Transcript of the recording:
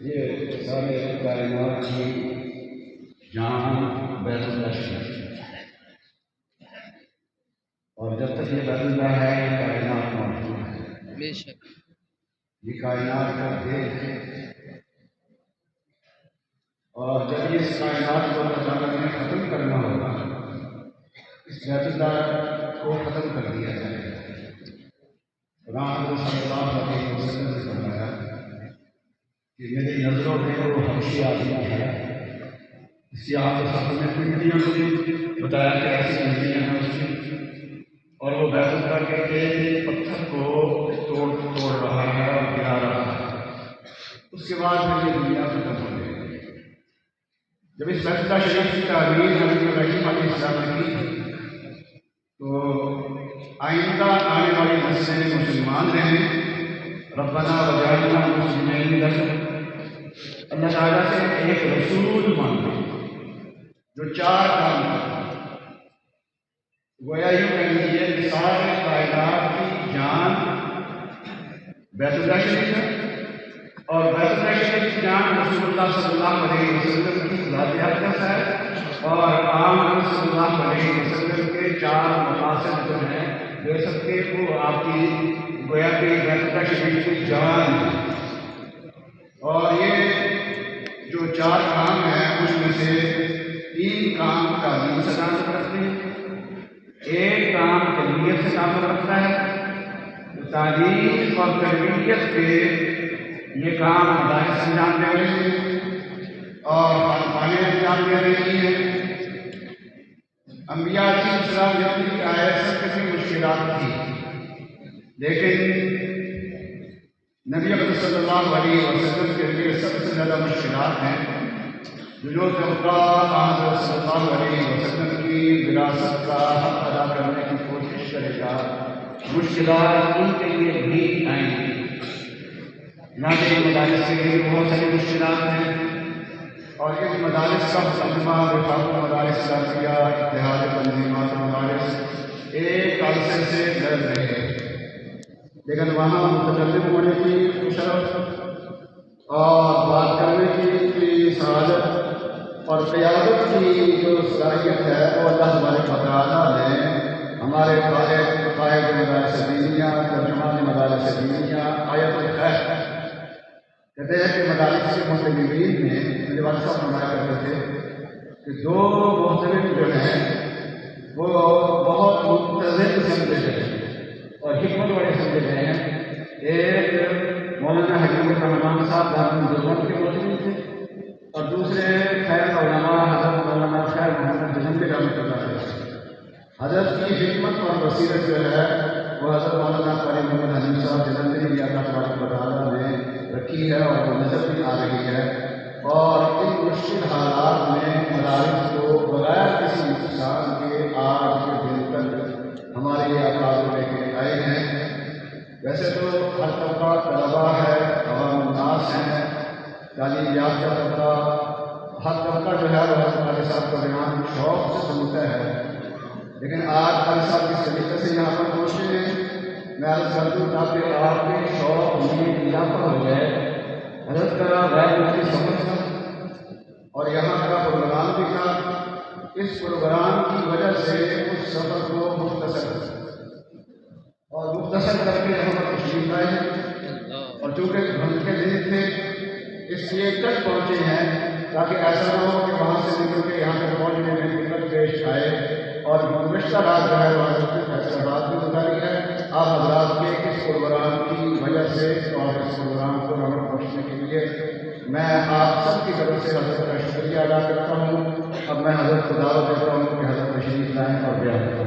یہ سارے کائنات کی جان بیت اللہ شریف، اور جب تک یہ بیت اللہ ہے یہ کائنات موجود ہے، بے شک یہ کائنات کا دیکھ ہے۔ اور جب یہ اس کائنات کو اللہ تعالیٰ نے ختم کرنا ہوگا، اس بیت اللہ کو ختم کر دیا جائے گا۔ صلی اللہ علیہ وسلم نے فرمایا کہ میری نظروں میں وہ حبشی آدمی ہے، اس کی آپ نے پنڈلیاں مجھے بتایا کہ ایسی پنڈلیاں ہیں اس کی، اور وہ بیت اللہ کے پتھر کو توڑ رہا ہے اور گرا رہا ہے۔ اس کے بعد پھر یہ دنیا ختم ہو گئی۔ جب اس بیت اللہ شریف کی تعمیر حضرت ابراہیم علیہ السلام نے کی تو آئندہ آنے والی نسلیں مسلمان رہیں، ربنا وجعلنا مسلمین لک، اللہ تعالیٰ سے ایک رسول مانگا جو 4 کام کرتا۔ گویا یوں کہہ لیجیے کہ سارے کائنات کی جان بیت اللہ شریف ہے، اور بیت اللہ شریف کی جان رسول اللہ صلی اللہ علیہ وسلم کی ذات اقدس ہے، اور عام صلی اللہ علیہ وسلم کے 4 مقاصد جو ہیں دے سکتے وہ آپ کی گویا کہ بیت اللہ شریف کی جان ہے۔ اور یہ جو 4 کام ہیں اس میں سے 3 کام تعلیم سے تعلق رکھتے ہیں، ایک کام تربیت سے تعلق رکھتا ہے۔ تعلیم اور تربیت کے یہ کام مدارس انجام دے رہے ہیں اور خانقاہیں انجام دے رہی ہیں۔ انبیاء علیہ السلام جب کی آیت سب کسی مشکلات تھی، لیکن نبی اکرم صلی اللہ علیہ وسلم کے لیے سب سے زیادہ مشکلات ہیں۔ جو طبقہ حضرت صلی اللہ علیہ وسلم کی وراثت کا حق ادا کرنے کی کوشش کرے گا، مشکلات ان کے لیے بھی آئیں گی۔ ناظرین، مدارس کے لیے بہت ساری مشکلات ہیں، اور ان مدارس کا مقدمہ وفاق المدارس اسلامیہ اتحاد تنظیمات مدارس ایک عرصے سے لڑ رہے ہیں، لیکن وہاں متکلم ہونے کی شرف اور بات کرنے کی سعادت اور قیادت کی جو صلاحیت ہے وہ اللہ تبارک و تعالیٰ نے ہمارے قائد مدارس دینیہ، ترجمان مدارس دینیہ آیت الخیر کہتے ہیں کہ مدارس کے متعلقین میں میرے والد صاحب فرمایا کرتے تھے کہ 2 محترم جو ہیں وہ بہت متضد سمجھے گئے اور حکمت والے سمجھے گئے ہیں۔ ایک مولانا حکیم الرحمان صاحب دارالمنظومات کے محترم تھے، اور دوسرے خیر علماء حضرت مولانا خیر محمد جلندی رحمۃ اللہ علیہ۔ حضرت کی حکمت اور بصیرت جو ہے وہ حضرت مولانا قاری محمد حنیف صاحب جلندی بھی اللہ تبارک و تعالیٰ نے رکھی ہے اور وہ نظر بھی آ رہی ہے، اور ان مشکل حالات میں مدارس کو بغیر کسی نقصان کے آج کے دن تک ہمارے یہ افراد لے کے آئے ہیں۔ ویسے تو ہر طبقہ طلباء ہے، عوام الناس ہیں، تعلیم یافتہ طبقہ، ہر طبقہ جو ہے وہ حضرت علی صاحب کا بیان شوق سے سنتا ہے، لیکن آج علی صاحب کس طریقے سے یہاں پر پہنچے ہیں میں عرض کر دوں تاکہ آپ کے شوق میں اضافہ ہو جائے۔ حضرت کا غیر ملکی سفر تھا اور یہاں کا پروگرام بھی تھا، اس پروگرام کی وجہ سے اس سفر کو مختصر کر کے یہاں پر تشریف لائے ہیں، اور چونکہ گھنٹ کے دن تھے اس لیے تک پہنچے ہیں تاکہ ایسا نہ ہو کہ وہاں سے نکل کے یہاں تک پہنچنے میں دقت پیش آئے۔ اور گزشتہ رات جو ہے وہ حضرت نے فیصلہ بھی گزاری ہے آپ حضرات کے اس پروگرام کی وجہ سے، اور اس پروگرام کو رونق بخشنے کے لیے میں آپ سب کی طرف سے حضرت کا شکریہ ادا کرتا ہوں۔ اب میں حضرت کو دعوت دیتا ہوں کہ حضرت تشریف لائیں اور بیان کریں۔